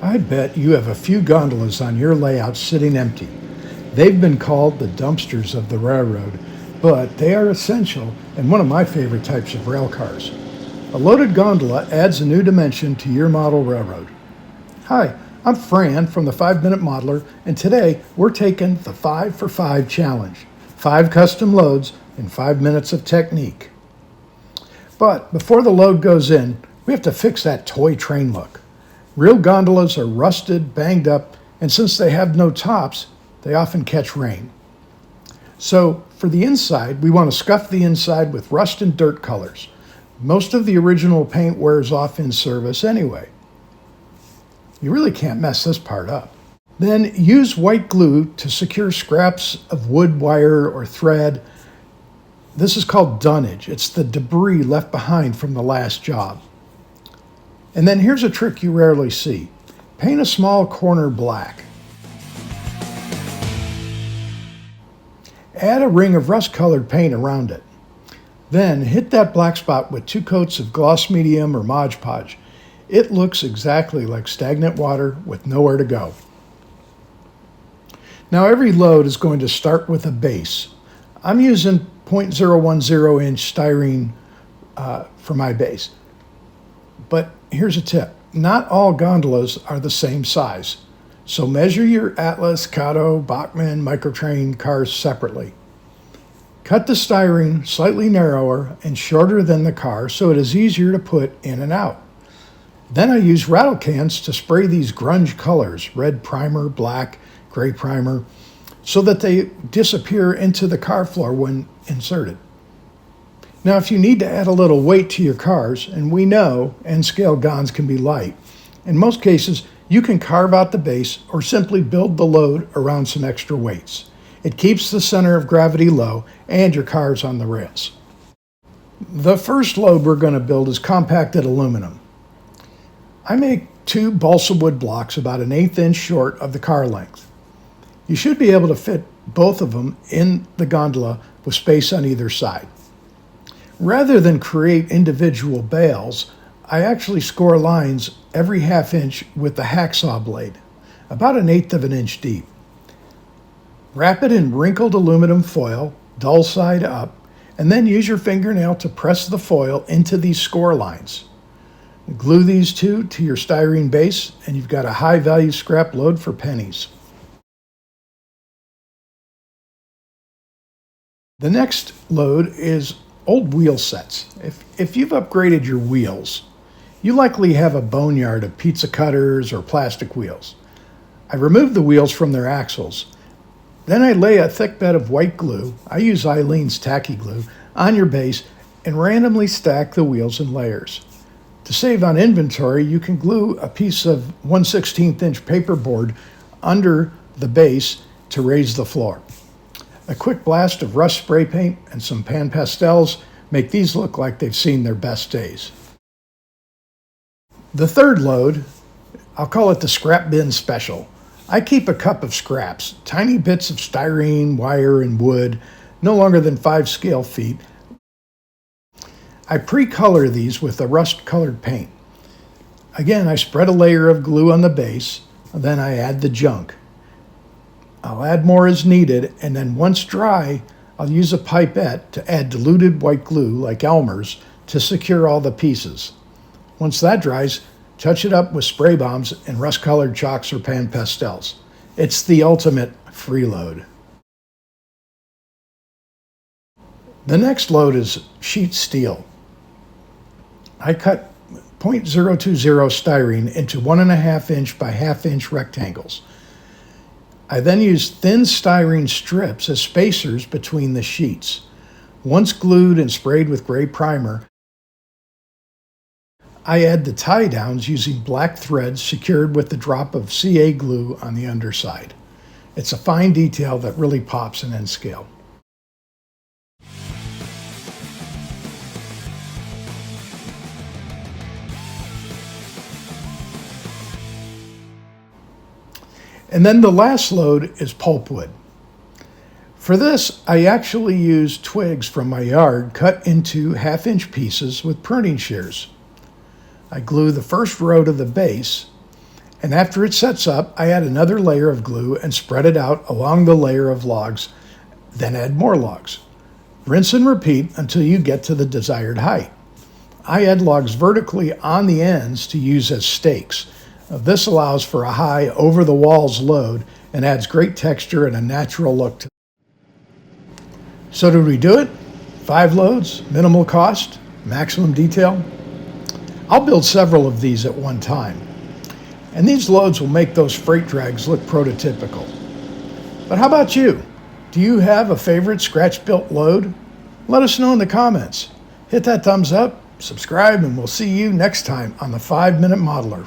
I bet you have a few gondolas on your layout sitting empty. They've been called the dumpsters of the railroad, but they are essential and one of my favorite types of rail cars. A loaded gondola adds a new dimension to your model railroad. Hi, I'm Fran from the 5 Minute Modeler, and today we're taking the 5 for 5 challenge. 5 custom loads in 5 minutes of technique. But before the load goes in, we have to fix that toy train look. Real gondolas are rusted, banged up, and since they have no tops, they often catch rain. So for the inside, we want to scuff the inside with rust and dirt colors. Most of the original paint wears off in service anyway. You really can't mess this part up. Then use white glue to secure scraps of wood, wire, or thread. This is called dunnage. It's the debris left behind from the last job. And then here's a trick you rarely see. Paint a small corner black. Add a ring of rust-colored paint around it. Then hit that black spot with 2 coats of gloss medium or Mod Podge. It looks exactly like stagnant water with nowhere to go. Now every load is going to start with a base. I'm using 0.010 inch styrene for my base. But here's a tip. Not all gondolas are the same size. So measure your Atlas, Kato, Bachmann, Microtrain cars separately. Cut the styrene slightly narrower and shorter than the car so it is easier to put in and out. Then I use rattle cans to spray these grunge colors, red primer, black, gray primer, so that they disappear into the car floor when inserted. Now, if you need to add a little weight to your cars, and we know N-scale gonds can be light, in most cases, you can carve out the base or simply build the load around some extra weights. It keeps the center of gravity low and your car's on the rails. The first load we're going to build is compacted aluminum. I make 2 balsa wood blocks about 1/8 inch short of the car length. You should be able to fit both of them in the gondola with space on either side. Rather than create individual bales, I actually score lines every 1/2 inch with the hacksaw blade, about 1/8 inch deep. Wrap it in wrinkled aluminum foil, dull side up, and then use your fingernail to press the foil into these score lines. Glue these two to your styrene base, and you've got a high-value scrap load for pennies. The next load is old wheel sets. If you've upgraded your wheels, you likely have a boneyard of pizza cutters or plastic wheels. I remove the wheels from their axles. Then I lay a thick bed of white glue, I use Eileen's tacky glue, on your base and randomly stack the wheels in layers. To save on inventory, you can glue a piece of 1/16 inch paperboard under the base to raise the floor. A quick blast of rust spray paint and some pan pastels make these look like they've seen their best days. The third load, I'll call it the scrap bin special. I keep a cup of scraps, tiny bits of styrene, wire, and wood, no longer than 5 scale feet. I pre-color these with a rust-colored paint. Again, I spread a layer of glue on the base, then I add the junk. I'll add more as needed, and then once dry, I'll use a pipette to add diluted white glue, like Elmer's, to secure all the pieces. Once that dries, touch it up with spray bombs and rust-colored chalks or pan pastels. It's the ultimate freeload. The next load is sheet steel. I cut 0.020 styrene into 1.5 inch by 1/2 inch rectangles. I then use thin styrene strips as spacers between the sheets. Once glued and sprayed with gray primer, I add the tie downs using black threads secured with a drop of CA glue on the underside. It's a fine detail that really pops in N-scale. And then the last load is pulpwood. For this, I actually use twigs from my yard cut into 1/2 inch pieces with pruning shears. I glue the first row to the base, And after it sets up, I add another layer of glue and spread it out along the layer of logs, then add more logs. Rinse and repeat until you get to the desired height. I add logs vertically on the ends to use as stakes. This allows for a high over the walls load and adds great texture and a natural look to it. So did we do it? 5 loads, minimal cost, maximum detail? I'll build several of these at one time. And these loads will make those freight drags look prototypical. But how about you? Do you have a favorite scratch-built load? Let us know in the comments. Hit that thumbs up, subscribe, and we'll see you next time on the 5 Minute Modeler.